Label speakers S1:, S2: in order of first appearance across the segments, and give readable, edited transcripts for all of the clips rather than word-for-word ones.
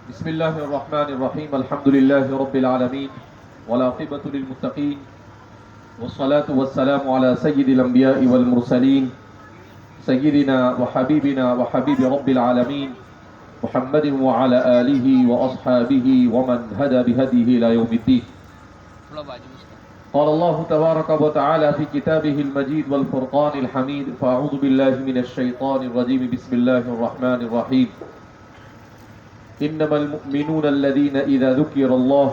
S1: بسم الله الرحمن الرحيم. الحمد لله رب العالمين والعاقبة للمتقين والصلاة والسلام على سيد الأنبياء والمرسلين سيدنا وحبيبنا وحبيب رب العالمين محمد وعلى آله وأصحابه ومن هدى بهديه إلى يوم الدين. قال الله تبارك وتعالى في كتابه المجيد والفرقان الحميد: فأعوذ بالله من الشيطان الرجيم. بسم الله الرحمن الرحيم. إنما المؤمنون الذين إذا ذكر الله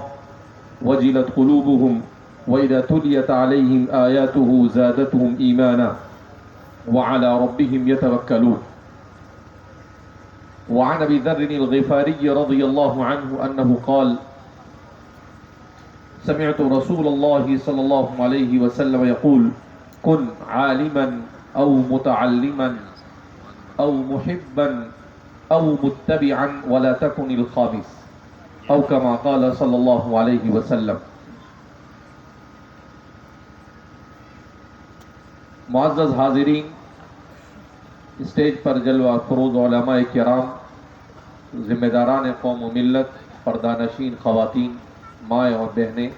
S1: وجلت قلوبهم وإذا تليت عليهم آياته زادتهم إيمانا وعلى ربهم يتوكلون. وعن أبي ذر الغفاري رضي الله عنه أنه قال: سمعت رسول الله صلى الله عليه وسلم يقول: كن عالما أو متعلما أو محبا أو متبعا ولا تكن الخامس، أو كما قال صلی اللہ علیہ وسلم. معزز حاضرین، اسٹیج پر جلوہ فروز علماء کرام، ذمہ داران قوم و ملت، پردانشین خواتین، مائیں اور بہنیں،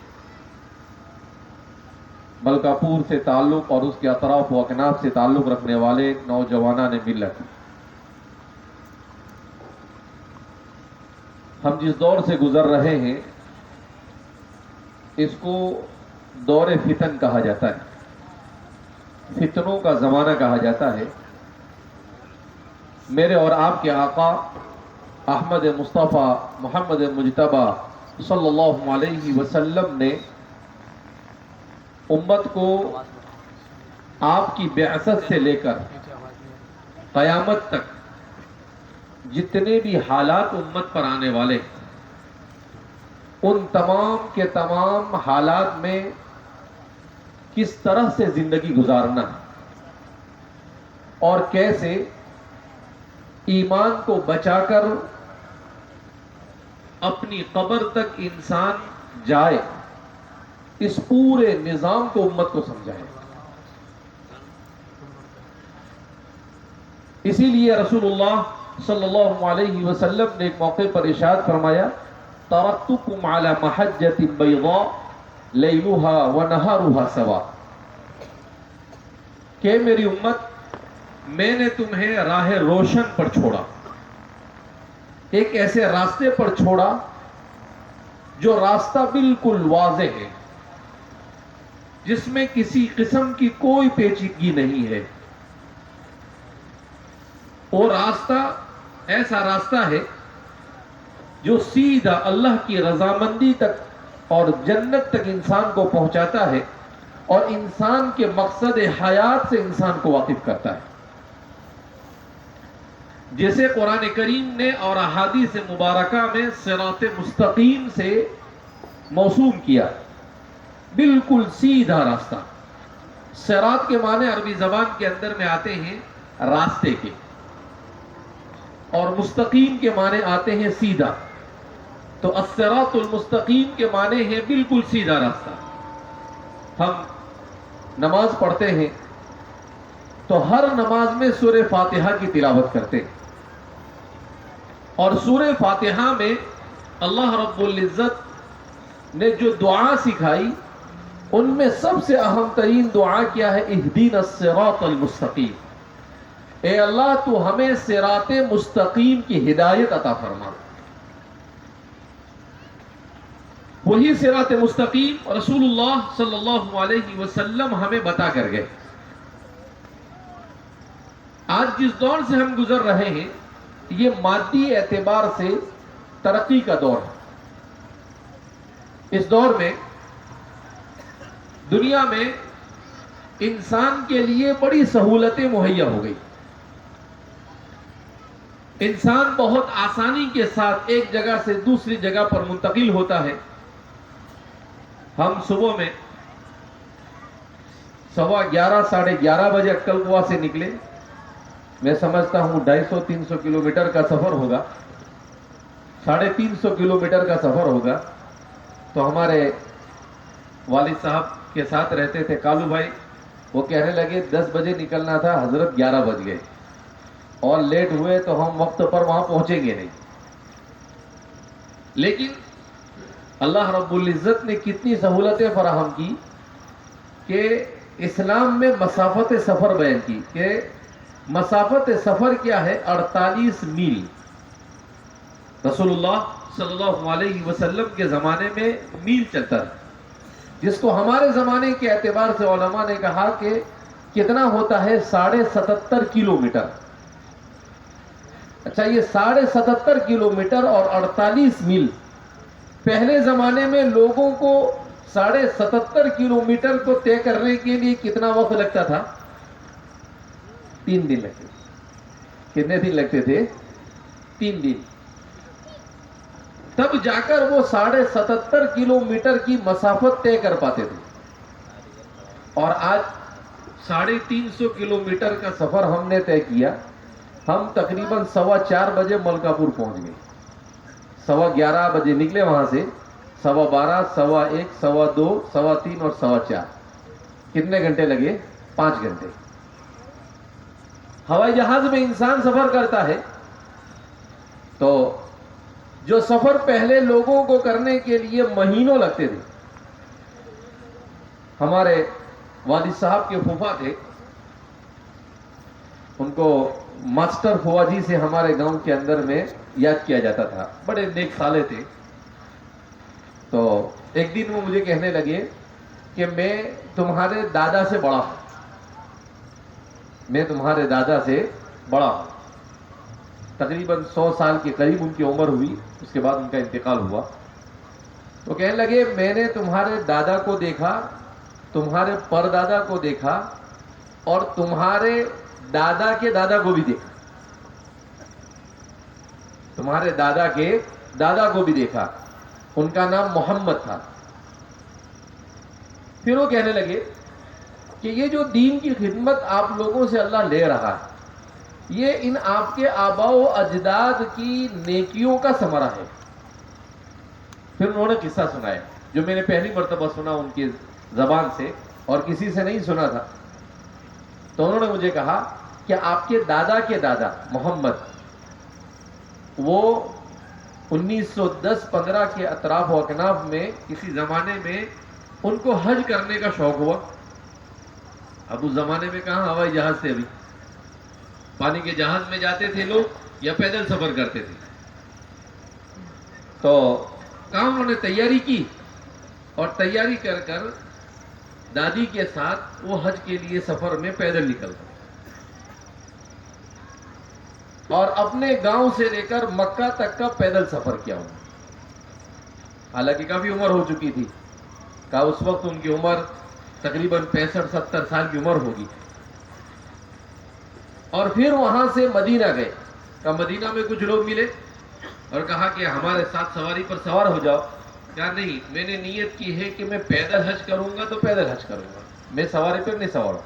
S1: ملکہ پور سے تعلق اور اس کے اطراف و اکناف سے تعلق رکھنے والے نوجوانان ملت، ہم جس دور سے گزر رہے ہیں اس کو دور فتن کہا جاتا ہے، فتنوں کا زمانہ کہا جاتا ہے. میرے اور آپ کے آقا احمد مصطفیٰ محمد مجتبیٰ صلی اللہ علیہ وسلم نے امت کو آپ کی بعثت سے لے کر قیامت تک جتنے بھی حالات امت پر آنے والے ان تمام کے تمام حالات میں کس طرح سے زندگی گزارنا اور کیسے ایمان کو بچا کر اپنی قبر تک انسان جائے، اس پورے نظام کو امت کو سمجھائے. اسی لیے رسول اللہ صلی اللہ علیہ وسلم نے ایک موقع پر ارشاد فرمایا: ترکتکم علی محجۃ بیضاء لیلها ونہارها سواء، کہ میری امت، میں نے تمہیں راہ روشن پر چھوڑا، ایک ایسے راستے پر چھوڑا جو راستہ بالکل واضح ہے، جس میں کسی قسم کی کوئی پیچیدگی نہیں ہے. وہ راستہ ایسا راستہ ہے جو سیدھا اللہ کی رضامندی تک اور جنت تک انسان کو پہنچاتا ہے اور انسان کے مقصد حیات سے انسان کو واقف کرتا ہے. جیسے قرآن کریم نے اور احادیث مبارکہ میں صراط مستقیم سے موسوم کیا، بالکل سیدھا راستہ. صراط کے معنی عربی زبان کے اندر میں آتے ہیں راستے کے، اور مستقیم کے معنی آتے ہیں سیدھا. تو الصراط المستقیم کے معنی ہے بالکل سیدھا راستہ. ہم نماز پڑھتے ہیں تو ہر نماز میں سورہ فاتحہ کی تلاوت کرتے ہیں، اور سورہ فاتحہ میں اللہ رب العزت نے جو دعا سکھائی ان میں سب سے اہم ترین دعا کیا ہے؟ اہدینا الصراط المستقیم. اے اللہ تو ہمیں صراط مستقیم کی ہدایت عطا فرما. وہی صراط مستقیم رسول اللہ صلی اللہ علیہ وسلم ہمیں بتا کر گئے. آج جس دور سے ہم گزر رہے ہیں یہ مادی اعتبار سے ترقی کا دور ہے. اس دور میں دنیا میں انسان کے لیے بڑی سہولتیں مہیا ہو گئی. انسان بہت آسانی کے ساتھ ایک جگہ سے دوسری جگہ پر منتقل ہوتا ہے. ہم صبح میں 11:15 ساڑھے 11 بجے اٹکل کنواں سے نکلے. میں سمجھتا ہوں 250-300 کلومیٹر کا سفر ہوگا، 350 کلومیٹر کا سفر ہوگا. تو ہمارے والد صاحب کے ساتھ رہتے تھے کالو بھائی، وہ کہنے لگے 10 بجے نکلنا تھا، حضرت 11 بج گئے اور لیٹ ہوئے تو ہم وقت پر وہاں پہنچیں گے نہیں. لیکن اللہ رب العزت نے کتنی سہولتیں فراہم کی کہ اسلام میں مسافت سفر بیان کی کہ مسافت سفر کیا ہے؟ 48 میل. رسول اللہ صلی اللہ علیہ وسلم کے زمانے میں میل چلتا ہے، جس کو ہمارے زمانے کے اعتبار سے علماء نے کہا کہ کتنا ہوتا ہے؟ 77.5 کلومیٹر. اچھا، یہ 77.5 کلومیٹر اور 48 میل، پہلے زمانے میں لوگوں کو 77.5 کلومیٹر کو طے کرنے کے لیے کتنا وقت لگتا تھا؟ 3 دن لگتے تھے. کتنے دن لگتے تھے؟ 3 دن. تب جا کر وہ 77.5 کلومیٹر کی مسافت طے کر پاتے تھے. اور آج 350 کلومیٹر کا سفر ہم نے طے کیا. ہم تقریباً 4:15 بجے ملکاپور پہنچ گئے. 11:15 بجے نکلے وہاں سے. 12:15, 1:15, 2:15, 3:15 اور 4:15. کتنے گھنٹے لگے؟ 5 گھنٹے. ہوائی جہاز میں انسان سفر کرتا ہے تو جو سفر پہلے لوگوں کو کرنے کے لیے مہینوں لگتے تھے. ہمارے والد صاحب کے پھوپھا تھے، ان کو ماسٹر پھوا جی سے ہمارے گاؤں کے اندر میں یاد کیا جاتا تھا. بڑے نیک سالے تھے. تو ایک دن وہ مجھے کہنے لگے کہ میں تمہارے دادا سے بڑا ہوں. میں تمہارے دادا سے بڑا ہوں. تقریباً 100 سال کے قریب ان کی عمر ہوئی. اس کے بعد ان کا انتقال ہوا. تو کہنے لگے میں نے تمہارے دادا کو دیکھا، تمہارے پردادا کو دیکھا، اور تمہارے دادا کے دادا کو بھی دیکھا. تمہارے دادا کے دادا کو بھی دیکھا. ان کا نام محمد تھا. پھر وہ کہنے لگے کہ یہ جو دین کی خدمت آپ لوگوں سے اللہ لے رہا ہے، یہ ان آپ کے آباء و اجداد کی نیکیوں کا ثمرہ ہے. پھر انہوں نے قصہ سنایا جو میں نے پہلی مرتبہ سنا ان کی زبان سے اور کسی سے نہیں سنا تھا. تو انہوں نے مجھے کہا کہ آپ کے دادا محمد، وہ 1910-15 کے اطراف و اکناف میں کسی زمانے میں ان کو حج کرنے کا شوق ہوا. اب اس زمانے میں کہاں ہوائی جہاز تھے، ابھی پانی کے جہاز میں جاتے تھے لوگ یا پیدل سفر کرتے تھے. تو کہاں انہوں نے تیاری کی اور تیاری کر کر دادی کے ساتھ وہ حج کے لیے سفر میں پیدل نکل گئے اور اپنے گاؤں سے لے کر مکہ تک کا پیدل سفر کیا. حالانکہ کافی عمر ہو چکی تھی. کہا اس وقت ان کی عمر تقریباً 65-70 سال کی عمر ہوگی. اور پھر وہاں سے مدینہ گئے. کہا مدینہ میں کچھ لوگ ملے اور کہا کہ ہمارے ساتھ سواری پر سوار ہو جاؤ. کہا نہیں، میں نے نیت کی ہے کہ میں پیدل حج کروں گا تو پیدل حج کروں گا، میں سواری پر نہیں سوار ہوں.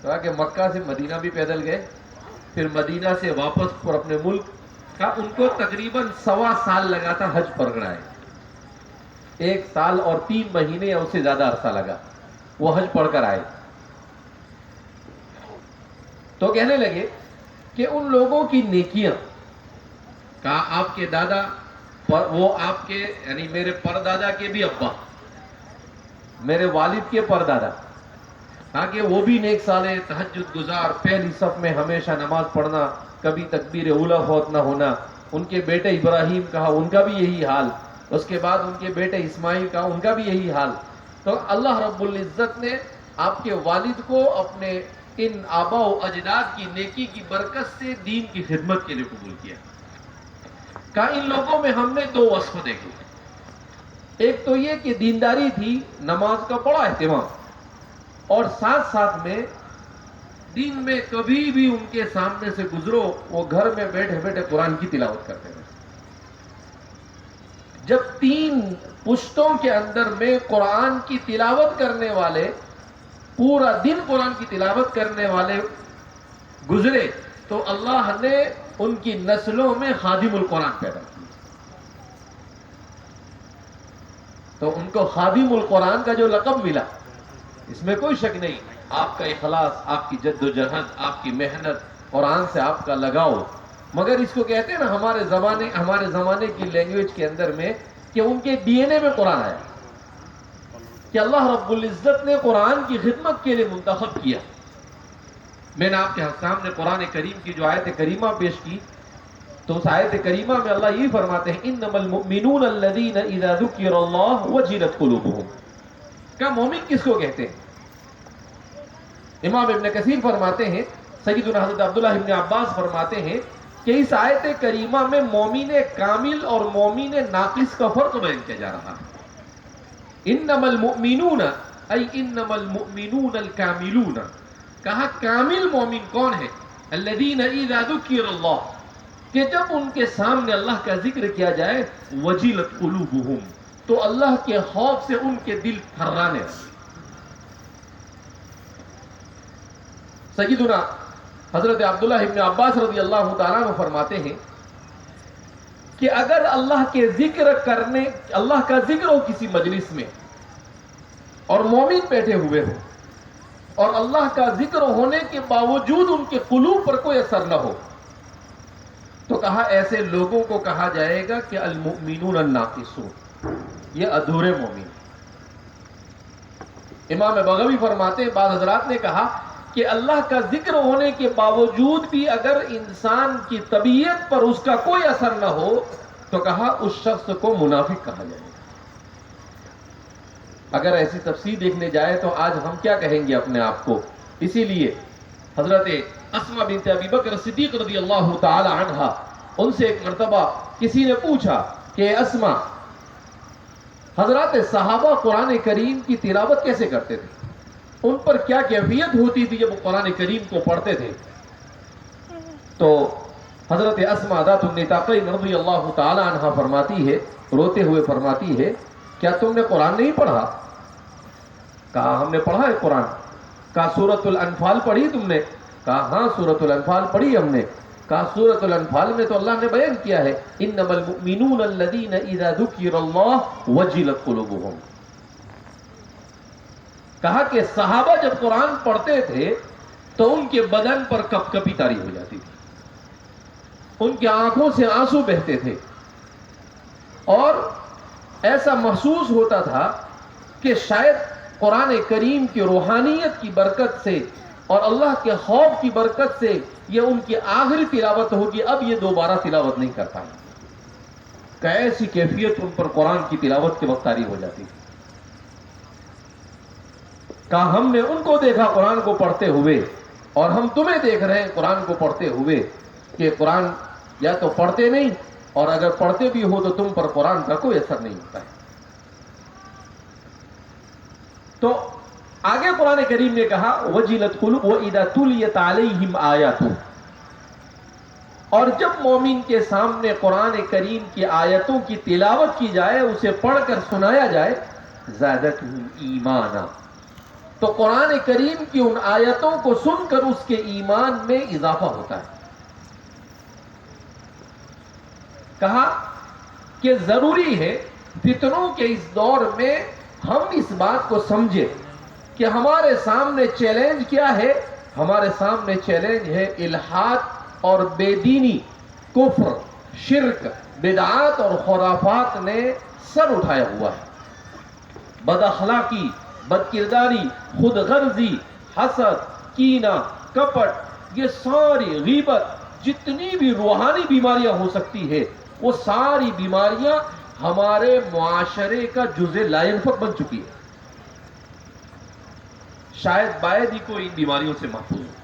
S1: کہا کہ مکہ سے مدینہ بھی پیدل گئے، پھر مدینہ سے واپس پر اپنے ملک. کہا ان کو تقریباً 1.25 سال لگا تھا حج پر گڑائے. 1 سال اور 3 مہینے یا اس سے زیادہ عرصہ لگا وہ حج پڑھ کر آئے. تو کہنے لگے کہ ان لوگوں کی نیکیاں، کہا آپ کے دادا، وہ آپ کے یعنی میرے پردادا کے بھی ابا، میرے والد کے پردادا، کہا کہ وہ بھی نیک سالے، تہجد گزار، پہلی صف میں ہمیشہ نماز پڑھنا، کبھی تکبیر اولیٰ فوت نہ ہونا. ان کے بیٹے ابراہیم کہا ان کا بھی یہی حال. اس کے بعد ان کے بیٹے اسماعیل کہا ان کا بھی یہی حال. تو اللہ رب العزت نے آپ کے والد کو اپنے ان آباء و اجداد کی نیکی کی برکت سے دین کی خدمت کے لیے قبول کیا. کہا ان لوگوں میں ہم نے 2 وصف دیکھے. ایک تو یہ کہ دینداری تھی، نماز کا بڑا اہتمام، اور ساتھ ساتھ میں دن میں کبھی بھی ان کے سامنے سے گزرو وہ گھر میں بیٹھے بیٹھے قرآن کی تلاوت کرتے ہیں. جب 3 پشتوں کے اندر میں قرآن کی تلاوت کرنے والے، پورا دن قرآن کی تلاوت کرنے والے گزرے تو اللہ نے ان کی نسلوں میں خادم القرآن پیدا کیا. تو ان کو خادم القرآن کا جو لقب ملا، اس میں کوئی شک نہیں. آپ کا اخلاص، آپ کی جد و جہد، آپ کی محنت، قرآن سے آپ کا لگاؤ. مگر اس کو کہتے ہیں نا ہمارے زمانے کی لینگویج کے اندر میں کہ ان کے ڈی این اے میں قرآن آیا کہ اللہ رب العزت نے قرآن کی خدمت کے لیے منتخب کیا. میں نے آپ کے سامنے قرآن کریم کی جو آیت کریمہ پیش کی تو اس آیت کریمہ میں اللہ یہ فرماتے ہیں انما المؤمنون الذین اذا ذکر اللہ وجلت قلوبهم. کیا مومن کس کو کہتے ہیں؟ امام ابن کثیر فرماتے ہیں سیدنا حضرت عبداللہ ابن عباس فرماتے ہیں کہ اس آیت کریمہ میں مومن کامل اور مومن ناقص کا فرق بیان کیا جا رہا ہے. انما المؤمنون ای انما المؤمنون الکاملون. کہا کامل مومن کون ہے؟ الذین اذا ذکر اللہ، کہ جب ان کے سامنے اللہ کا ذکر کیا جائے وجلت قلوبهم، تو اللہ کے خوف سے ان کے دل تھرانے لگے. سیدنا حضرت عبداللہ ابن عباس رضی اللہ تعالیٰ عنہ فرماتے ہیں کہ اگر اللہ کے ذکر کرنے، اللہ کا ذکر ہو کسی مجلس میں اور مومن بیٹھے ہوئے ہو اور اللہ کا ذکر ہونے کے باوجود ان کے قلوب پر کوئی اثر نہ ہو تو کہا ایسے لوگوں کو کہا جائے گا کہ المؤمنون الناقصون، یہ ادھورے مومن. امام بغوی فرماتے ہیں بعض حضرات نے کہا کہ اللہ کا ذکر ہونے کے باوجود بھی اگر انسان کی طبیعت پر اس کا کوئی اثر نہ ہو تو کہا اس شخص کو منافق کہا جائے گا. اگر ایسی تفسیر دیکھنے جائے تو آج ہم کیا کہیں گے اپنے آپ کو؟ اسی لیے حضرت اسماء بنت ابی بکر صدیق رضی اللہ تعالی عنہا، ان سے ایک مرتبہ کسی نے پوچھا کہ اسماء، حضرات صحابہ قرآن کریم کی تلاوت کیسے کرتے تھے؟ ان پر کیا کیفیت ہوتی تھی جب وہ قرآن کریم کو پڑھتے تھے؟ تو حضرت اسماء ذات النطاقین رضی اللہ تعالی عنہا فرماتی ہے، روتے ہوئے فرماتی ہے، کیا تم نے قرآن نہیں پڑھا؟ کہا ہم نے پڑھا ہے قرآن. کہا سورۃ الانفال پڑھی تم نے؟ کہا ہاں سورۃ الانفال پڑھی ہم نے. کہا سورۃ الانفال میں تو اللہ نے بیان کیا ہے انما المؤمنون الذین اذا ذکر اللہ وجلت قلوبهم. کہا کہ صحابہ جب قرآن پڑھتے تھے تو ان کے بدن پر کپ کپی طاری ہو جاتی تھی، ان کی آنکھوں سے آنسو بہتے تھے اور ایسا محسوس ہوتا تھا کہ شاید قرآن کریم کی روحانیت کی برکت سے اور اللہ کے خوف کی برکت سے یہ ان کی آخری تلاوت ہوگی، اب یہ دوبارہ تلاوت نہیں کر پائیں. کہ ایسی کیفیت ان پر قرآن کی تلاوت کے وقت طاری ہو جاتی تھی. کہا ہم نے ان کو دیکھا قرآن کو پڑھتے ہوئے اور ہم تمہیں دیکھ رہے ہیں قرآن کو پڑھتے ہوئے کہ قرآن یا تو پڑھتے نہیں اور اگر پڑھتے بھی ہو تو تم پر قرآن کا کوئی اثر نہیں ہوتا ہے. تو آگے قرآن کریم نے کہا وجلت قلوب وَإِذَا تُلِيَتْ عَلَيْهِمْ آیَاتُ، اور جب مومن کے سامنے قرآن کریم کی آیتوں کی تلاوت کی جائے، اسے پڑھ کر سنایا جائے، زَادَتْهُمْ ایمانا، تو قرآن کریم کی ان آیتوں کو سن کر اس کے ایمان میں اضافہ ہوتا ہے. کہا کہ ضروری ہے فتنوں کے اس دور میں ہم اس بات کو سمجھیں کہ ہمارے سامنے چیلنج کیا ہے؟ ہمارے سامنے چیلنج ہے الحاد اور بے دینی، کفر، شرک، بدعات اور خرافات نے سر اٹھایا ہوا ہے. بد اخلاقی، بد کرداری، خود غرضی، حسد، کینہ، کپٹ، یہ ساری غیبت، جتنی بھی روحانی بیماریاں ہو سکتی ہے وہ ساری بیماریاں ہمارے معاشرے کا جزء لا ينفک بن چکی ہے. شاید باید ہی کوئی ان بیماریوں سے محفوظ ہو.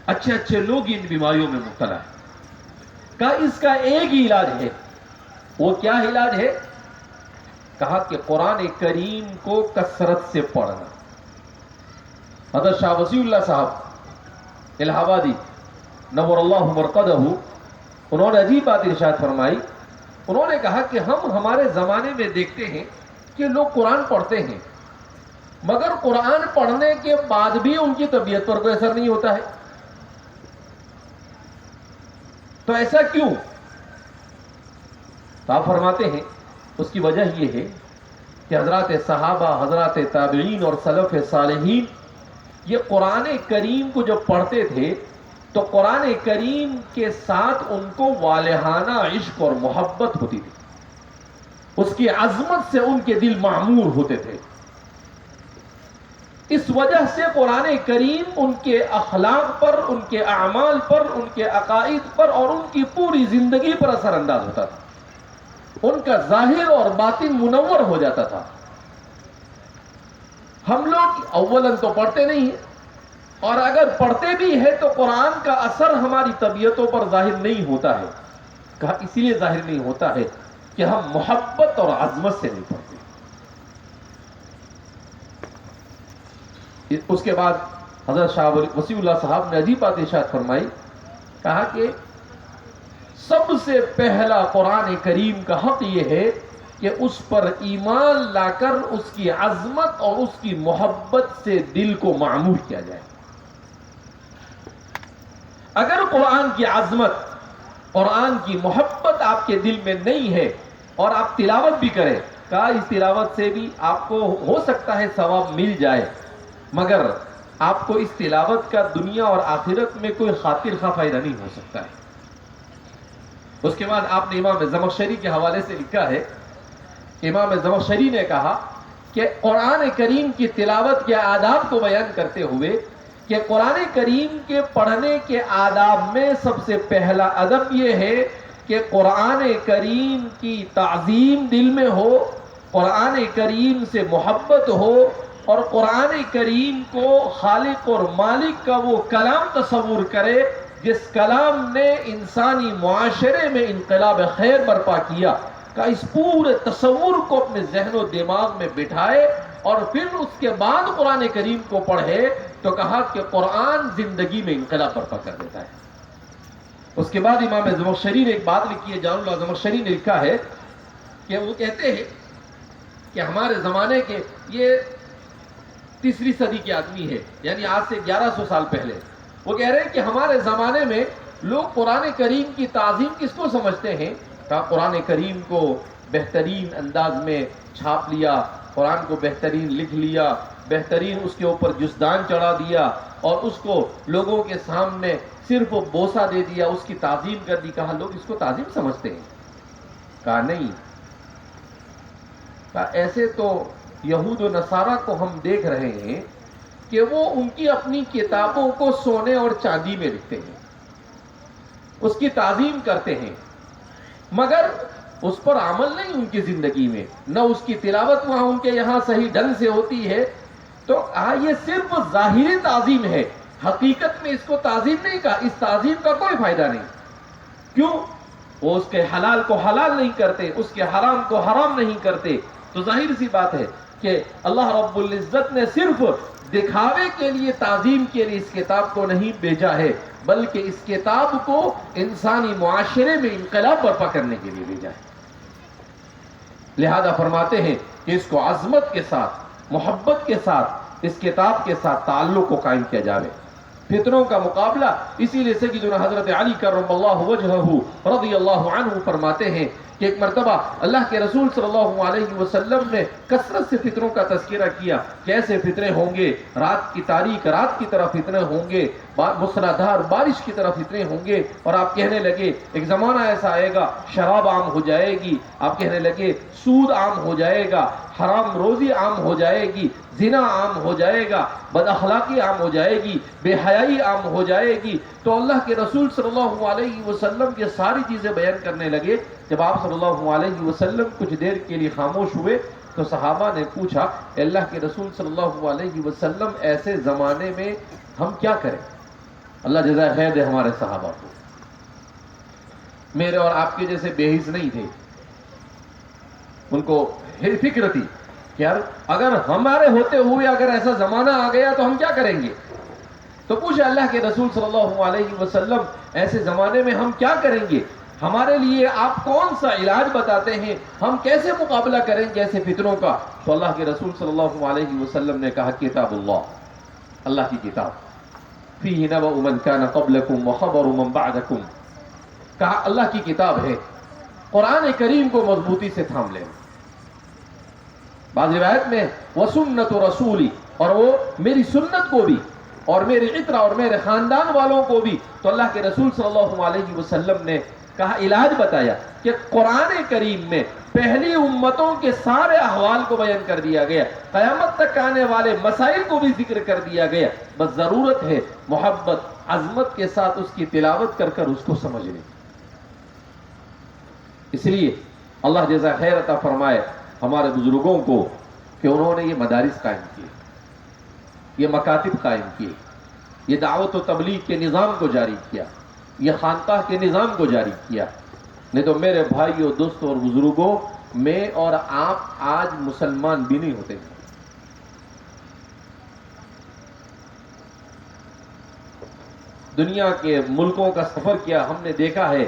S1: اچھے اچھے لوگ ان بیماریوں میں مبتلا ہیں. کہا اس کا ایک ہی علاج ہے. وہ کیا علاج ہے؟ کہا کہ قرآن کریم کو کثرت سے پڑھنا. حضرت شاہ وسیع اللہ صاحب الہ آبادی نور اللہ مرقدہ، انہوں نے عجیب بات ارشاد فرمائی. انہوں نے کہا کہ ہم ہمارے زمانے میں دیکھتے ہیں کہ لوگ قرآن پڑھتے ہیں مگر قرآن پڑھنے کے بعد بھی ان کی طبیعت پر کوئی اثر نہیں ہوتا ہے. تو ایسا کیوں؟ تو آپ فرماتے ہیں اس کی وجہ یہ ہے کہ حضرات صحابہ، حضرات تابعین اور سلف صالحین یہ قرآن کریم کو جب پڑھتے تھے تو قرآن کریم کے ساتھ ان کو والہانہ عشق اور محبت ہوتی تھی. اس کی عظمت سے ان کے دل معمور ہوتے تھے. اس وجہ سے قرآن کریم ان کے اخلاق پر، ان کے اعمال پر، ان کے عقائد پر اور ان کی پوری زندگی پر اثر انداز ہوتا تھا. ان کا ظاہر اور باطن منور ہو جاتا تھا. ہم لوگ اولاً تو پڑھتے نہیں ہیں، اور اگر پڑھتے بھی ہیں تو قرآن کا اثر ہماری طبیعتوں پر ظاہر نہیں ہوتا ہے. کہا اسی لیے ظاہر نہیں ہوتا ہے کہ ہم محبت اور عظمت سے نہیں پڑھتے. اس کے بعد حضرت شاہ وسیع اللہ صاحب نے عجیب بات ارشاد فرمائی. کہا کہ سب سے پہلا قرآن کریم کا حق یہ ہے کہ اس پر ایمان لا کر اس کی عظمت اور اس کی محبت سے دل کو معمور کیا جائے. اگر قرآن کی عظمت، قرآن کی محبت آپ کے دل میں نہیں ہے اور آپ تلاوت بھی کریں، کہا اس تلاوت سے بھی آپ کو ہو سکتا ہے ثواب مل جائے، مگر آپ کو اس تلاوت کا دنیا اور آخرت میں کوئی خاطر خواہ فائدہ نہیں ہو سکتا ہے. اس کے بعد آپ نے امام زمخشری کے حوالے سے لکھا ہے، امام زمخشری نے کہا کہ قرآن کریم کی تلاوت کے آداب کو بیان کرتے ہوئے کہ قرآن کریم کے پڑھنے کے آداب میں سب سے پہلا ادب یہ ہے کہ قرآن کریم کی تعظیم دل میں ہو، قرآن کریم سے محبت ہو، اور قرآن کریم کو خالق اور مالک کا وہ کلام تصور کرے جس کلام نے انسانی معاشرے میں انقلاب خیر برپا کیا. کہ اس پورے تصور کو اپنے ذہن و دماغ میں بٹھائے اور پھر اس کے بعد قرآن کریم کو پڑھے، تو کہا کہ قرآن زندگی میں انقلاب برپا کر دیتا ہے. اس کے بعد امام زمخشری نے ایک بات لکھی ہے، جان اللہ زمخشری نے لکھا ہے کہ وہ کہتے ہیں کہ ہمارے زمانے کے یہ 3 صدی کے آدمی ہے، یعنی آج سے 1100 سال پہلے. وہ کہہ رہے ہیں کہ ہمارے زمانے میں لوگ قرآن کریم کی تعظیم کس کو سمجھتے ہیں؟ کہا قرآن کریم کو بہترین انداز میں چھاپ لیا، قرآن کو بہترین لکھ لیا، بہترین اس کے اوپر جسدان چڑھا دیا اور اس کو لوگوں کے سامنے صرف بوسہ دے دیا، اس کی تعظیم کر دی. کہا لوگ اس کو تعظیم سمجھتے ہیں؟ کہا نہیں. کہا ایسے تو یہود و نصارہ کو ہم دیکھ رہے ہیں کہ وہ ان کی اپنی کتابوں کو سونے اور چاندی میں لکھتے ہیں، اس کی تعظیم کرتے ہیں، مگر اس پر عمل نہیں ان کی زندگی میں، نہ اس کی تلاوت وہاں ان کے یہاں صحیح ڈھنگ سے ہوتی ہے. تو یہ صرف ظاہری تعظیم ہے، حقیقت میں اس کو تعظیم نہیں کہا. اس تعظیم کا کوئی فائدہ نہیں. کیوں؟ وہ اس کے حلال کو حلال نہیں کرتے، اس کے حرام کو حرام نہیں کرتے. تو ظاہر سی بات ہے کہ اللہ رب العزت نے صرف دکھاوے کے لیے، تعظیم کے لیے اس کتاب کو نہیں بھیجا ہے، بلکہ اس کتاب کو انسانی معاشرے میں انقلاب برپا کرنے کے لیے بھیجا ہے. لہذا فرماتے ہیں کہ اس کو عظمت کے ساتھ، محبت کے ساتھ، اس کتاب کے ساتھ تعلق کو قائم کیا جائے. فتنوں کا مقابلہ اسی لیے سیدنا حضرت علی کرم اللہ وجہہ رضی اللہ عنہ فرماتے ہیں کہ ایک مرتبہ اللہ کے رسول صلی اللہ علیہ وسلم نے کثرت سے فتنوں کا تذکرہ کیا. کیسے فتنے ہوں گے؟ رات کی تاریک رات کی طرف فتنے ہوں گے، موسلادھار بارش کی طرف فتنے ہوں گے. اور آپ کہنے لگے ایک زمانہ ایسا آئے گا شراب عام ہو جائے گی، آپ کہنے لگے سود عام ہو جائے گا، حرام روزی عام ہو جائے گی، زنا عام ہو جائے گا، بد اخلاقی عام ہو جائے گی، بے حیائی عام ہو جائے گی. تو اللہ کے رسول صلی اللہ علیہ وسلم یہ ساری چیزیں بیان کرنے لگے. جب آپ صلی اللہ علیہ وسلم کچھ دیر کے لیے خاموش ہوئے تو صحابہ نے پوچھا کہ اللہ کے رسول صلی اللہ علیہ وسلم ایسے زمانے میں ہم کیا کریں؟ اللہ جزائے خیر دے ہمارے صحابہ کو. میرے اور آپ کے جیسے بے حس نہیں تھے، ان کو فکر تھی کہ یار اگر ہمارے ہوتے ہوئے اگر ایسا زمانہ آ گیا تو ہم کیا کریں گے. تو پوچھا اللہ کے رسول صلی اللہ علیہ وسلم ایسے زمانے میں ہم کیا کریں گے، ہمارے لیے آپ کون سا علاج بتاتے ہیں، ہم کیسے مقابلہ کریں گے ایسے فتنوں کا. تو اللہ کے رسول صلی اللہ علیہ وسلم نے کہا کتاب اللہ، اللہ کی کتاب، فیہ نبأ من کان قبلکم وخبر من بعدکم. کہا اللہ کی کتاب ہے، قرآن کریم کو مضبوطی سے تھام لیں. بعض روایت میں وسنت رسولی، اور وہ میری سنت کو بھی اور میری عطر اور میرے خاندان والوں کو بھی. تو اللہ کے رسول صلی اللہ علیہ وسلم نے کہا علاج بتایا کہ قرآن کریم میں پہلی امتوں کے سارے احوال کو بیان کر دیا گیا، قیامت تک آنے والے مسائل کو بھی ذکر کر دیا گیا. بس ضرورت ہے محبت عظمت کے ساتھ اس کی تلاوت کر کر اس کو سمجھنے کی. اس لیے اللہ جزا خیر عطا فرمائے ہمارے بزرگوں کو کہ انہوں نے یہ مدارس قائم کیے، یہ مکاتب قائم کیے، یہ دعوت و تبلیغ کے نظام کو جاری کیا، یہ خانقاہ کے نظام کو جاری کیا. نہیں تو میرے بھائیوں، دوستوں اور بزرگوں، میں اور آپ آج مسلمان بھی نہیں ہوتے. دنیا کے ملکوں کا سفر کیا ہم نے دیکھا ہے،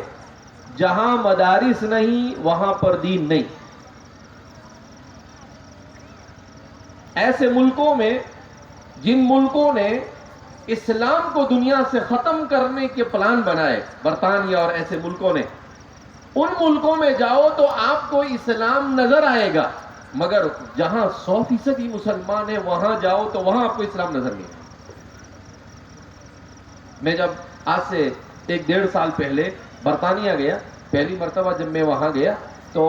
S1: جہاں مدارس نہیں وہاں پر دین نہیں. ایسے ملکوں میں جن ملکوں نے اسلام کو دنیا سے ختم کرنے کے پلان بنائے، برطانیہ اور ایسے ملکوں نے، ان ملکوں میں جاؤ تو آپ کو اسلام نظر آئے گا، مگر جہاں 100% مسلمان ہیں وہاں جاؤ تو وہاں آپ کو اسلام نظر نہیں آئے. میں جب آج سے 1-1.5 سال پہلے برطانیہ گیا، پہلی مرتبہ جب میں وہاں گیا تو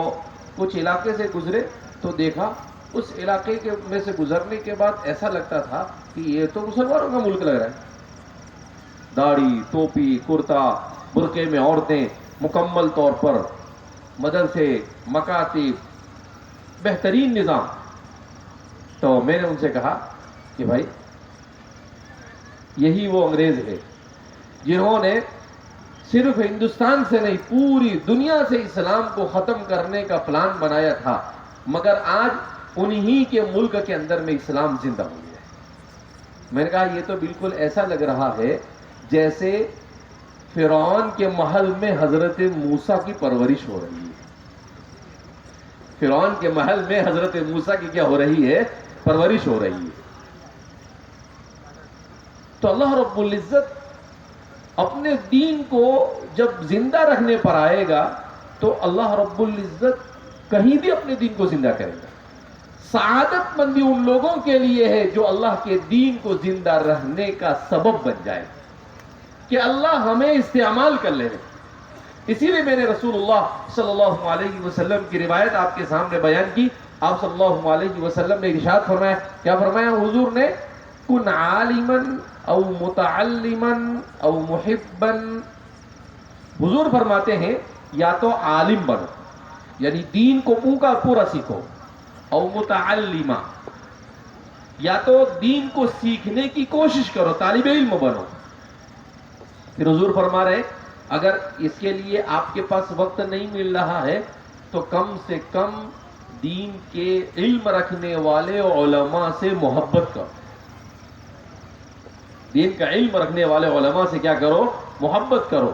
S1: کچھ علاقے سے گزرے تو دیکھا اس علاقے کے میں سے گزرنے کے بعد ایسا لگتا تھا کہ یہ تو مسلمانوں کا ملک لگ رہا ہے. داڑھی، ٹوپی، کرتا، برقعے میں عورتیں، مکمل طور پر مدرسے، مکاتب، بہترین نظام. تو میں نے ان سے کہا کہ بھائی یہی وہ انگریز ہے جنہوں نے صرف ہندوستان سے نہیں پوری دنیا سے اسلام کو ختم کرنے کا پلان بنایا تھا، مگر آج انہی کے ملک کے اندر میں اسلام زندہ ہو گیا ہے. میں نے کہا یہ تو بالکل ایسا لگ رہا ہے جیسے فرعون کے محل میں حضرت موسیٰ کی پرورش ہو رہی ہے. فرعون کے محل میں حضرت موسیٰ کی کیا ہو رہی ہے؟ پرورش ہو رہی ہے. تو اللہ رب العزت اپنے دین کو جب زندہ رکھنے پر آئے گا تو اللہ رب العزت کہیں بھی اپنے دین کو زندہ کرے گا. سعادت مندی ان لوگوں کے لیے ہے جو اللہ کے دین کو زندہ رہنے کا سبب بن جائے کہ اللہ ہمیں استعمال کر لے. اسی لیے میں نے رسول اللہ صلی اللہ علیہ وسلم کی روایت آپ کے سامنے بیان کی. آپ صلی اللہ علیہ وسلم نے ارشاد فرمایا، کیا فرمایا حضور نے؟ کن عالما او متعلما او محبا. حضور فرماتے ہیں یا تو عالم بنو یعنی دین کو پورا سیکھو، او متعلما یا تو دین کو سیکھنے کی کوشش کرو، طالب علم بنو. پھر حضور فرما رہے اگر اس کے لیے آپ کے پاس وقت نہیں مل رہا ہے تو کم سے کم دین کے علم رکھنے والے علماء سے محبت کرو. دین کا علم رکھنے والے علماء سے کیا کرو؟ محبت کرو.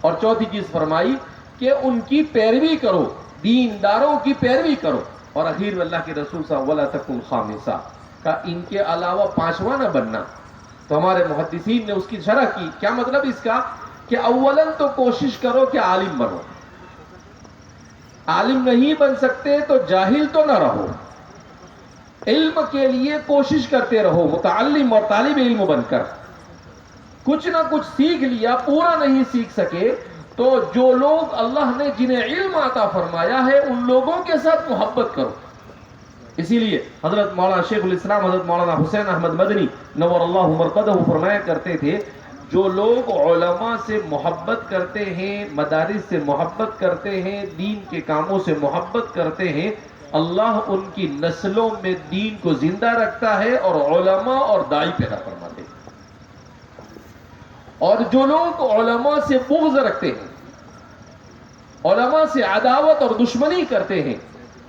S1: اور چوتھی چیز فرمائی کہ ان کی پیروی کرو، دینداروں کی پیروی کرو. اور اخیر میں اللہ کے رسول صلی اللہ علیہ وسلم خامسہ کا ان کے علاوہ پانچواں نہ بننا. تو ہمارے محدثین نے اس کی شرح کی. کیا مطلب اس کا؟ کہ اولاً تو کوشش کرو کہ عالم بنو. عالم نہیں بن سکتے تو جاہل تو نہ رہو، علم کے لیے کوشش کرتے رہو، متعلم اور طالب علم بن کر. کچھ نہ کچھ سیکھ لیا، پورا نہیں سیکھ سکے تو جو لوگ اللہ نے جنہیں علم عطا فرمایا ہے ان لوگوں کے ساتھ محبت کرو. اسی لیے حضرت مولانا شیخ الاسلام حضرت مولانا حسین احمد مدنی نور اللہ مرقدہ فرمایا کرتے تھے جو لوگ علماء سے محبت کرتے ہیں، مدارس سے محبت کرتے ہیں، دین کے کاموں سے محبت کرتے ہیں، اللہ ان کی نسلوں میں دین کو زندہ رکھتا ہے اور علماء اور داعی پیدا فرماتے ہیں. اور جو لوگ علماء سے بغض رکھتے ہیں، علماء سے عداوت اور دشمنی کرتے ہیں،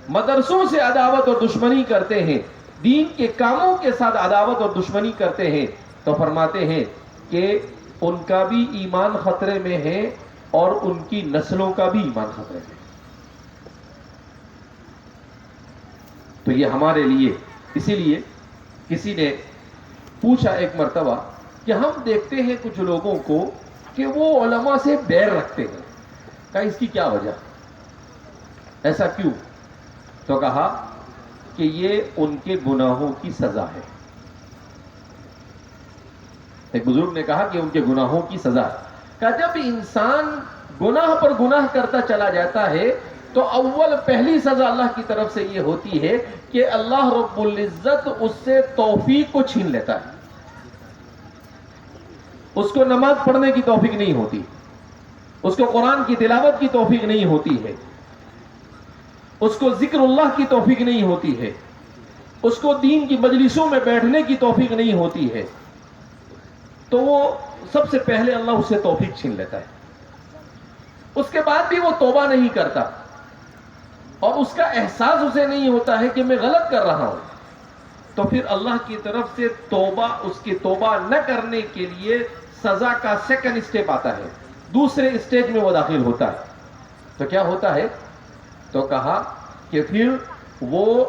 S1: مدرسوں سے عداوت اور دشمنی کرتے ہیں، دین کے کاموں کے ساتھ عداوت اور دشمنی کرتے ہیں، تو فرماتے ہیں کہ ان کا بھی ایمان خطرے میں ہے اور ان کی نسلوں کا بھی ایمان خطرے میں ہے. تو یہ ہمارے لیے، اسی لیے کسی نے پوچھا ایک مرتبہ کہ ہم دیکھتے ہیں کچھ لوگوں کو کہ وہ علماء سے بیر رکھتے ہیں، کہا اس کی کیا وجہ، ایسا کیوں؟ تو کہا کہ یہ ان کے گناہوں کی سزا ہے. ایک بزرگ نے کہا کہ ان کے گناہوں کی سزا ہے. کہ جب انسان گناہ پر گناہ کرتا چلا جاتا ہے تو اول پہلی سزا اللہ کی طرف سے یہ ہوتی ہے کہ اللہ رب العزت اس سے توفیق کو چھین لیتا ہے. اس کو نماز پڑھنے کی توفیق نہیں ہوتی, اس کو قرآن کی تلاوت کی توفیق نہیں ہوتی ہے, اس کو ذکر اللہ کی توفیق نہیں ہوتی ہے, اس کو دین کی مجلسوں میں بیٹھنے کی توفیق نہیں ہوتی ہے. تو وہ سب سے پہلے اللہ اسے توفیق چھین لیتا ہے. اس کے بعد بھی وہ توبہ نہیں کرتا اور اس کا احساس اسے نہیں ہوتا ہے کہ میں غلط کر رہا ہوں, تو پھر اللہ کی طرف سے توبہ, اس کی توبہ نہ کرنے کے لیے سزا کا سیکنڈ اسٹیپ آتا ہے, دوسرے اسٹیج میں وہ داخل ہوتا ہے. تو کیا ہوتا ہے؟ تو کہا کہ پھر وہ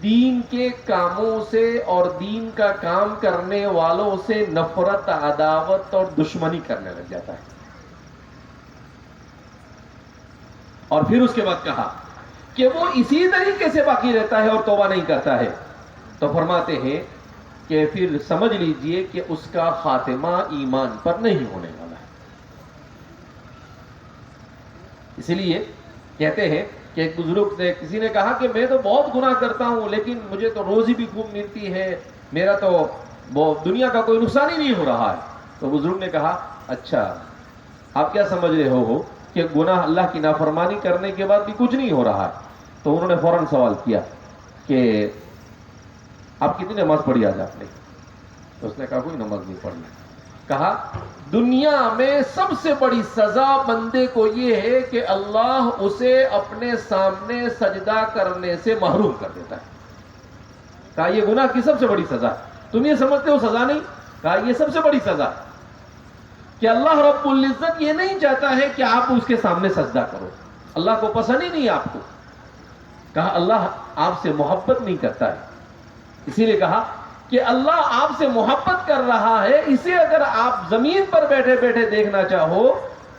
S1: دین کے کاموں سے اور دین کا کام کرنے والوں سے نفرت, عداوت اور دشمنی کرنے لگ جاتا ہے. اور پھر اس کے بعد کہا کہ وہ اسی طریقے سے باقی رہتا ہے اور توبہ نہیں کرتا ہے. تو فرماتے ہیں کہ پھر سمجھ لیجئے کہ اس کا خاتمہ ایمان پر نہیں ہونے والا ہے. اسی لیے کہتے ہیں کہ ایک بزرگ سے کسی نے کہا کہ میں تو بہت گناہ کرتا ہوں لیکن مجھے تو روزی بھی خوب ملتی ہے, میرا تو دنیا کا کوئی نقصان ہی نہیں ہو رہا ہے. تو بزرگ نے کہا اچھا آپ کیا سمجھ رہے ہو کہ گناہ اللہ کی نافرمانی کرنے کے بعد بھی کچھ نہیں ہو رہا ہے؟ تو انہوں نے فوراً سوال کیا کہ آپ کتنی نماز پڑھی آج آپ نے؟ تو اس نے کہا کوئی نماز نہیں پڑھی. کہا دنیا میں سب سے بڑی سزا بندے کو یہ ہے کہ اللہ اسے اپنے سامنے سجدہ کرنے سے محروم کر دیتا ہے. کہا یہ گناہ کی سب سے بڑی سزا ہے. تم یہ سمجھتے ہو سزا نہیں؟ کہا یہ سب سے بڑی سزا ہے کہ اللہ رب العزت یہ نہیں چاہتا ہے کہ آپ اس کے سامنے سجدہ کرو, اللہ کو پسند ہی نہیں آپ کو. کہا اللہ آپ سے محبت نہیں کرتا ہے, اسی لیے کہا کہ اللہ آپ سے محبت کر رہا ہے. اسے اگر آپ زمین پر بیٹھے بیٹھے دیکھنا چاہو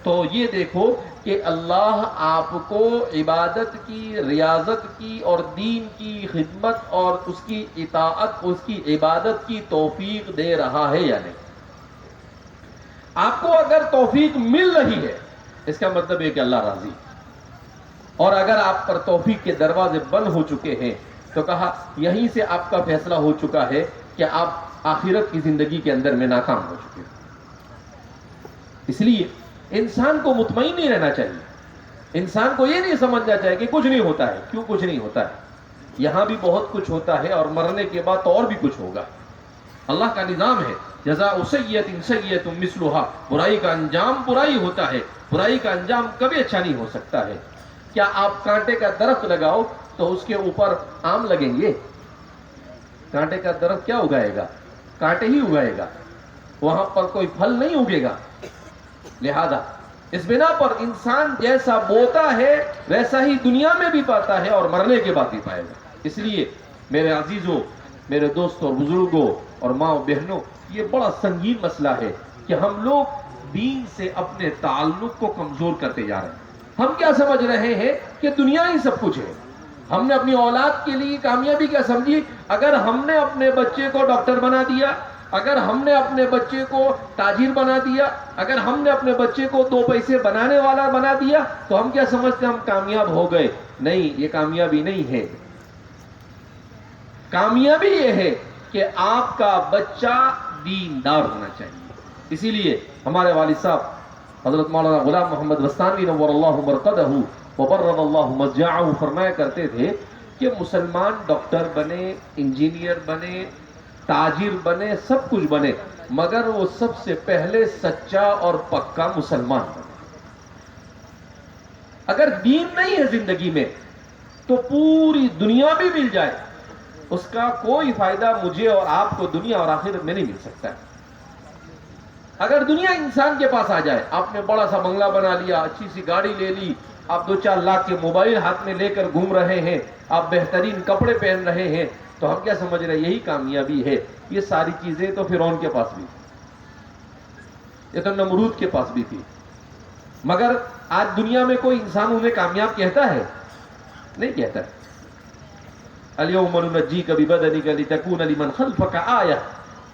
S1: تو یہ دیکھو کہ اللہ آپ کو عبادت کی, ریاضت کی اور دین کی خدمت اور اس کی اطاعت, اس کی عبادت کی توفیق دے رہا ہے یا نہیں. آپ کو اگر توفیق مل رہی ہے اس کا مطلب ہے کہ اللہ راضی, اور اگر آپ پر توفیق کے دروازے بند ہو چکے ہیں تو کہا یہیں سے آپ کا فیصلہ ہو چکا ہے کہ آپ آخرت کی زندگی کے اندر میں ناکام ہو چکے ہیں. اس لیے انسان کو مطمئن نہیں رہنا چاہیے, انسان کو یہ نہیں سمجھنا چاہیے کہ کچھ نہیں ہوتا ہے. کیوں کچھ نہیں ہوتا ہے؟ یہاں بھی بہت کچھ ہوتا ہے اور مرنے کے بعد تو اور بھی کچھ ہوگا. اللہ کا نظام ہے جزاء سیئۃ سیئۃ مثلھا, برائی کا انجام برائی ہوتا ہے, برائی کا انجام کبھی اچھا نہیں ہو سکتا ہے. کیا آپ کانٹے کا درخت لگاؤ تو اس کے اوپر آم لگیں گے؟ کانٹے کا درخت کیا اگائے گا؟ کانٹے ہی اگائے گا, وہاں پر کوئی پھل نہیں اگے گا. لہذا اس بنا پر انسان جیسا بوتا ہے ویسا ہی دنیا میں بھی پاتا ہے اور مرنے کے بعد بھی پائے گا. اس لیے میرے عزیزوں, میرے دوستوں اور بزرگوں اور ماں بہنوں, یہ بڑا سنگین مسئلہ ہے کہ ہم لوگ دین سے اپنے تعلق کو کمزور کرتے جا رہے ہیں. ہم کیا سمجھ رہے ہیں کہ دنیا ہی سب کچھ ہے. ہم نے اپنی اولاد کے لیے کامیابی کیا سمجھی؟ اگر ہم نے اپنے بچے کو ڈاکٹر بنا دیا, اگر ہم نے اپنے بچے کو تاجر بنا دیا, اگر ہم نے اپنے بچے کو 2 پیسے بنانے والا بنا دیا تو ہم کیا سمجھتے ہم کامیاب ہو گئے. نہیں, یہ کامیابی نہیں ہے. کامیابی یہ ہے کہ آپ کا بچہ دیندار ہونا چاہیے. اسی لیے ہمارے والد صاحب حضرت مولانا غلام محمد وستانوی نور اللہ مرقدہ وبرد اللہ مضجعہ فرمایا کرتے تھے کہ مسلمان ڈاکٹر بنے, انجینئر بنے, تاجر بنے, سب کچھ بنے, مگر وہ سب سے پہلے سچا اور پکا مسلمان بنے. اگر دین نہیں ہے زندگی میں تو پوری دنیا بھی مل جائے, اس کا کوئی فائدہ مجھے اور آپ کو دنیا اور آخرت میں نہیں مل سکتا ہے. اگر دنیا انسان کے پاس آ جائے, آپ نے بڑا سا بنگلہ بنا لیا, اچھی سی گاڑی لے لی, آپ 2-4 لاکھ کے موبائل ہاتھ میں لے کر گھوم رہے ہیں, آپ بہترین کپڑے پہن رہے ہیں, تو ہم کیا سمجھ رہے ہیں یہی کامیابی ہے. یہ ساری چیزیں تو فرعون کے پاس بھی تھی, یہ تو نمرود کے پاس بھی تھی, مگر آج دنیا میں کوئی انسان انہیں کامیاب کہتا ہے؟ نہیں کہتا ہے. الیوم ننجیک ببدنک لتکون لمن خلفک آیہ.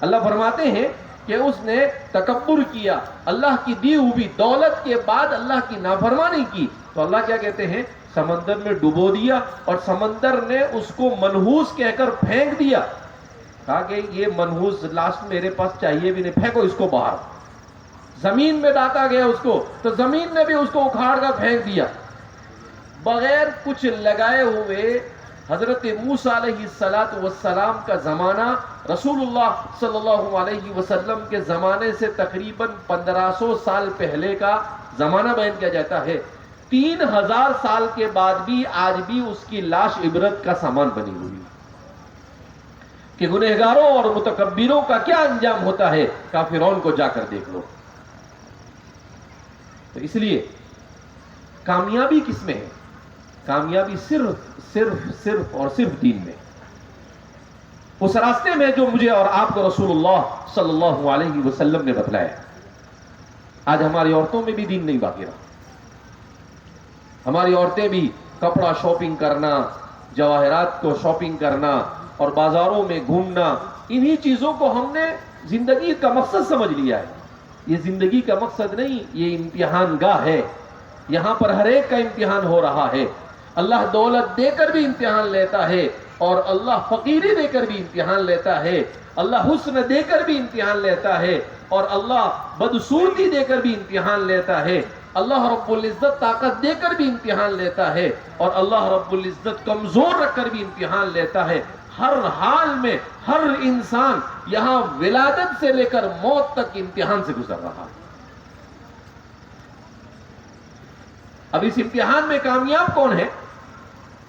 S1: اللہ فرماتے ہیں کہ اس نے تکبر کیا, اللہ کی دی ہوئی دولت کے بعد اللہ کی نافرمانی کی, تو اللہ کیا کہتے ہیں سمندر میں ڈبو دیا اور سمندر نے اس کو منحوس کہہ کر پھینک دیا. کہا کہ یہ منحوس لاسٹ میرے پاس چاہیے بھی نہیں, پھینکو اس کو باہر. زمین میں ڈالا گیا اس کو, تو زمین نے بھی اس کو اکھاڑ کر پھینک دیا. بغیر کچھ لگائے ہوئے حضرت موسیٰ علیہ السلام کا زمانہ رسول اللہ صلی اللہ علیہ وسلم کے زمانے سے تقریباً 1500 سال پہلے کا زمانہ بیان کیا جاتا ہے. 3000 سال کے بعد بھی آج بھی اس کی لاش عبرت کا سامان بنی ہوئی کہ گنہگاروں اور متکبروں کا کیا انجام ہوتا ہے, کافرون کو جا کر دیکھ لو. تو اس لیے کامیابی کس میں ہے؟ کامیابی صرف اور صرف دین میں, اس راستے میں جو مجھے اور آپ کو رسول اللہ صلی اللہ علیہ وسلم نے بتلایا. آج ہماری عورتوں میں بھی دین نہیں باقی رہا. ہماری عورتیں بھی کپڑا شاپنگ کرنا, جواہرات کو شاپنگ کرنا اور بازاروں میں گھومنا, انہی چیزوں کو ہم نے زندگی کا مقصد سمجھ لیا ہے. یہ زندگی کا مقصد نہیں, یہ امتحان گاہ ہے. یہاں پر ہر ایک کا امتحان ہو رہا ہے. اللہ دولت دے کر بھی امتحان لیتا ہے, اور اللہ فقیری دے کر بھی امتحان لیتا ہے. اللہ حسن دے کر بھی امتحان لیتا ہے, اور اللہ بدصورتی دے کر بھی امتحان لیتا ہے. اللہ رب العزت طاقت دے کر بھی امتحان لیتا ہے, اور اللہ رب العزت کمزور رکھ کر بھی امتحان لیتا ہے. ہر حال میں ہر انسان یہاں ولادت سے لے کر موت تک امتحان سے گزر رہا ہے. اب اس امتحان میں کامیاب کون ہے؟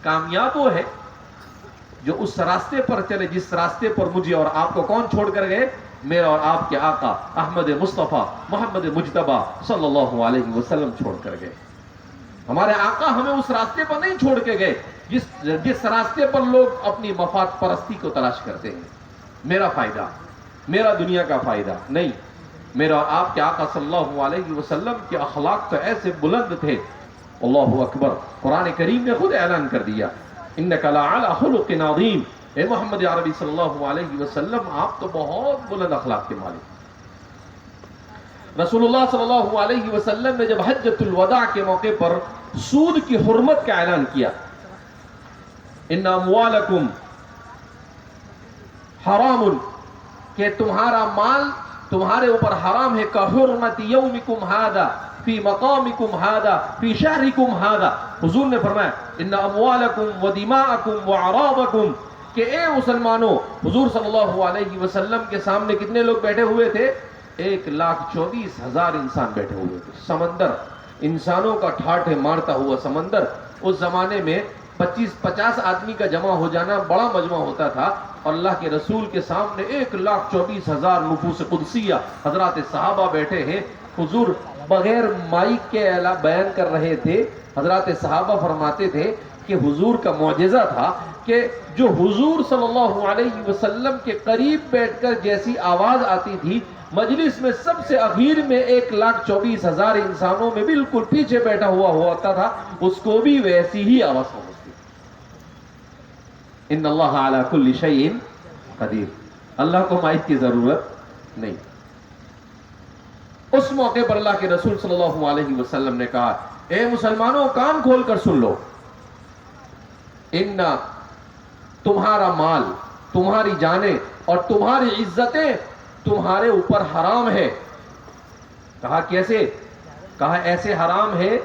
S1: کامیاب وہ ہے جو اس راستے پر چلے جس راستے پر مجھے اور آپ کو کون چھوڑ کر گئے؟ میرا اور آپ کے آقا احمد مصطفیٰ محمد مجتبی صلی اللہ علیہ وسلم چھوڑ کر گئے. ہمارے آقا ہمیں اس راستے پر نہیں چھوڑ کے گئے جس راستے پر لوگ اپنی مفاد پرستی کو تلاش کرتے ہیں. میرا فائدہ, میرا دنیا کا فائدہ نہیں. میرا اور آپ کے آقا صلی اللہ علیہ وسلم کے اخلاق تو ایسے بلند تھے, اللہ اکبر. قرآن کریم نے خود اعلان کر دیا, انک لعلی خلق عظیم. اے محمد عربی صلی اللہ علیہ وسلم, آپ تو بہت بلند اخلاق کے مالک. رسول اللہ صلی اللہ علیہ وسلم نے جب حجۃ الوداع کے موقع پر سود کی حرمت کا اعلان کیا, ان اموالکم حرام, کہ تمہارا مال تمہارے اوپر حرام ہے, کا حرمت یومکم ھذا فی مقامکم ھذا فی شہرکم ھذا. حضور نے فرمایا ان اموالکم و دماءکم و اعراضکم, کہ اے مسلمانوں, حضور صلی اللہ علیہ وسلم کے سامنے کتنے لوگ بیٹھے ہوئے تھے؟ 1,24,000 انسان بیٹھے ہوئے تھے. سمندر, انسانوں کا ٹھاٹھے مارتا ہوا سمندر. اس زمانے میں 25-50 آدمی کا جمع ہو جانا بڑا مجمع ہوتا تھا, اور اللہ کے رسول کے سامنے 1,24,000 نفوس قدسیہ حضرات صحابہ بیٹھے ہیں. حضور بغیر مائک کے بیان کر رہے تھے. حضرات صحابہ فرماتے تھے کہ حضور کا معجزہ تھا کہ جو حضور صلی اللہ علیہ وسلم کے قریب بیٹھ کر جیسی آواز آتی تھی, مجلس میں سب سے اخیر میں 1,24,000 انسانوں میں بالکل پیچھے بیٹھا ہوا ہوتا تھا, اس کو بھی ویسی ہی آواز پہنچتی. ان اللہ علی کل شیء قدیر. اللہ کو مائک کی ضرورت نہیں. اس موقع پر اللہ کے رسول صلی اللہ علیہ وسلم نے کہا, اے مسلمانوں, کان کھول کر سن لو, ان تمہارا مال, تمہاری جانیں اور تمہاری عزتیں تمہارے اوپر حرام ہے. کہا کیسے؟ کہا ایسے حرام ہے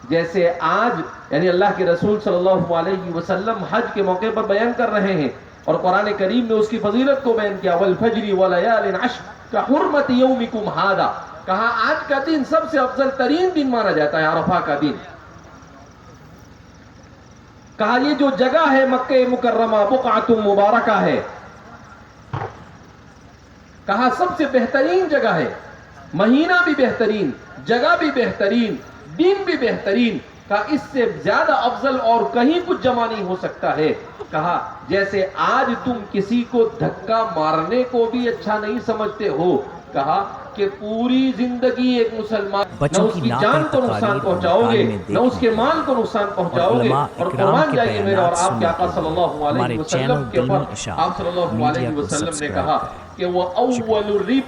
S1: جیسے آج, یعنی اللہ کے رسول صلی اللہ علیہ وسلم حج کے موقع پر بیان کر رہے ہیں, اور قرآن کریم نے اس کی فضیلت کو بیان کیا, والفجر وليال عشر كحرمت یومکم ھذا. کہا آج کا دن سب سے افضل ترین دن مانا جاتا ہے, عرفہ کا دن. کہا یہ جو جگہ ہے مکہ مکرمہ بقعۃ مبارکہ ہے, کہا سب سے بہترین جگہ ہے, مہینہ بھی بہترین, جگہ بھی بہترین, دن بھی بہترین. کہا اس سے زیادہ افضل اور کہیں کچھ جمع نہیں ہو سکتا ہے. کہا جیسے آج تم کسی کو دھکا مارنے کو بھی اچھا نہیں سمجھتے ہو, کہا کہ پوری زندگی ایک مسلمان نہ اس کی جان کو نقصان پہنچاؤ گے, نہ اس کے مال کو نقصان پہنچاؤ گے, اور قربان جائیے میرے اور آپ کے آقا صلی اللہ علیہ وسلم کے اوپر. آپ صلی اللہ علیہ وسلم نے کہا کہ وہ اول الربا